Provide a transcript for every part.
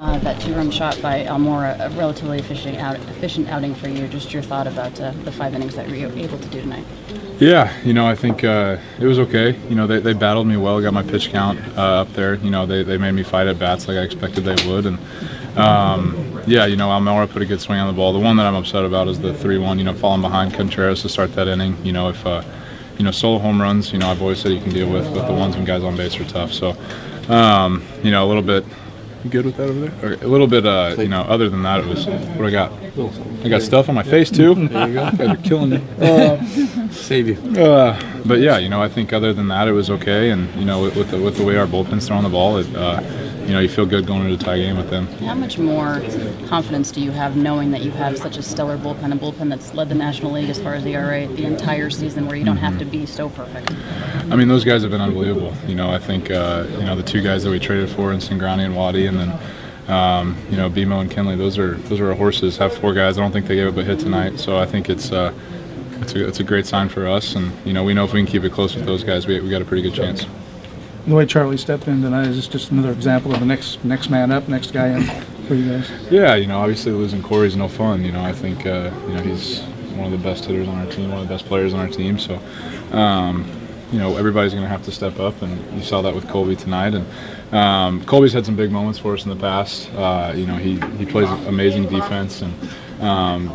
That two-run shot by Almora, a relatively efficient outing for you. Just your thought about the 5 innings that you were able to do tonight. Yeah, I think it was okay. They battled me well, got my pitch count up there. They made me fight at bats like I expected they would. And yeah, Almora put a good swing on the ball. The one that I'm upset about is the 3-1, falling behind Contreras to start that inning. If solo home runs, I've always said you can deal with, but the ones when guys on base are tough. So, a little bit. You good with that over there? Okay. A little bit, other than that, it was, what I got? I got stuff on my face, too. There you go. You guys are killing me. Save you. But, yeah, I think other than that, it was okay. And, with the way our bullpen's throwing the ball, you feel good going into a tie game with them. How much more confidence do you have knowing that you have such a stellar bullpen, a bullpen that's led the National League as far as the ERA the entire season, where you don't have to be so perfect? I mean, those guys have been unbelievable. I think, the 2 guys that we traded for in Singrani and Waddy, and then, Bimo and Kenley, those are our horses. Have 4 guys. I don't think they gave up a hit tonight. So I think it's a great sign for us. And, we know if we can keep it close with those guys, we got a pretty good chance. The way Charlie stepped in tonight is just another example of the next man up, next guy in for you guys. Yeah, obviously losing Corey's no fun. I think he's one of the best hitters on our team, one of the best players on our team. So, everybody's going to have to step up, and you saw that with Colby tonight. And Colby's had some big moments for us in the past. He plays amazing defense and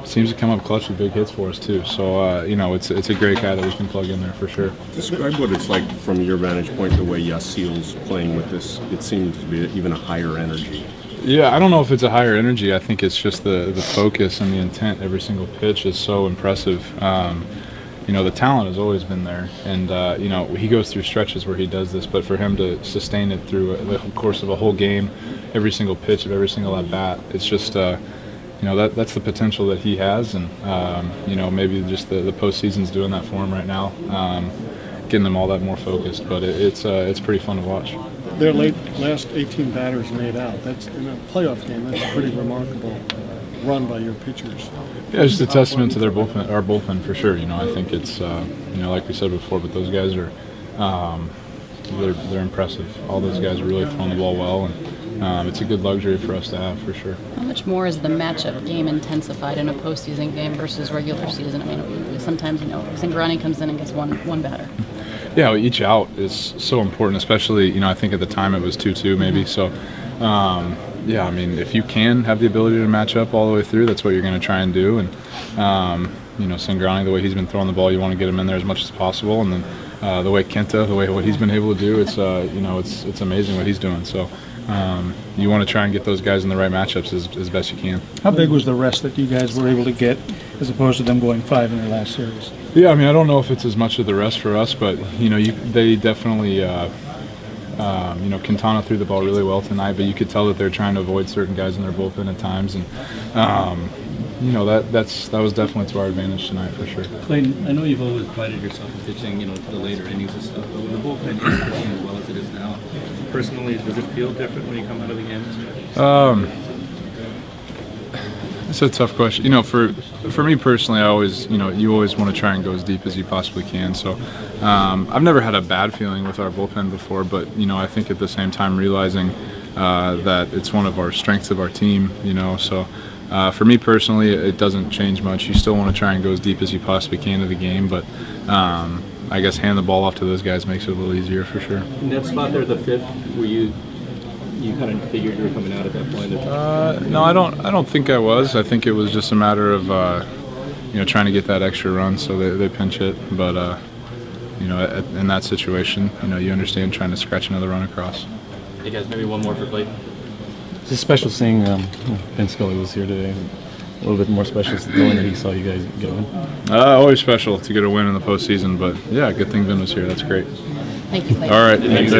seems to come up clutch with big hits for us too. So it's a great guy that we can plug in there for sure. Describe what it's like from your vantage point, the way Yasiel's playing with this. It seems to be even a higher energy. Yeah, I don't know if it's a higher energy. I think it's just the focus and the intent. Every single pitch is so impressive. The talent has always been there, and he goes through stretches where he does this, but for him to sustain it through the course of a whole game, every single pitch of every single at bat, it's just that's the potential that he has, and maybe just the postseason's doing that for him right now, getting them all that more focused. But it's pretty fun to watch. Their last 18 batters made out. That's in a playoff game. That's a pretty remarkable run by your pitchers. Yeah, it's just a testament to our bullpen for sure. I think it's like we said before, but those guys are they're impressive. All those guys are really throwing the ball well, and it's a good luxury for us to have for sure. How much more is the matchup game intensified in a postseason game versus regular season? I mean, sometimes Singrani comes in and gets one batter. Yeah, well, each out is so important, especially I think at the time it was 2-2 maybe. So. Yeah, I mean, if you can have the ability to match up all the way through, that's what you're going to try and do. And Singrani, the way he's been throwing the ball, you want to get him in there as much as possible. And then the way Kenta, what he's been able to do, it's amazing what he's doing. So you want to try and get those guys in the right matchups as best you can. How big was the rest that you guys were able to get, as opposed to them going 5 in their last series? Yeah, I mean, I don't know if it's as much of the rest for us, but they definitely. Quintana threw the ball really well tonight, but you could tell that they're trying to avoid certain guys in their bullpen at times, and that was definitely to our advantage tonight for sure. Clayton, I know you've always prided yourself in pitching, the later innings and stuff, but with the bullpen is pitching as well as it is now. Personally, does it feel different when you come out of the game? It's a tough question. For me personally, I always, you always want to try and go as deep as you possibly can. So I've never had a bad feeling with our bullpen before, but I think at the same time realizing that it's one of our strengths of our team. So for me personally, it doesn't change much. You still want to try and go as deep as you possibly can to the game, but I guess hand the ball off to those guys makes it a little easier for sure. In that spot there, the 5th, were you kind of figured you were coming out at that point? No, I don't think I was. I think it was just a matter of trying to get that extra run, so they pinch it. But in that situation, you understand trying to scratch another run across. Hey guys, maybe one more for Clayton. It's just special seeing Ben Scully was here today. A little bit more special knowing that he saw you guys get a win. Always special to get a win in the postseason, but yeah, good thing Ben was here. That's great. Thank you, Clayton. All right, thanks.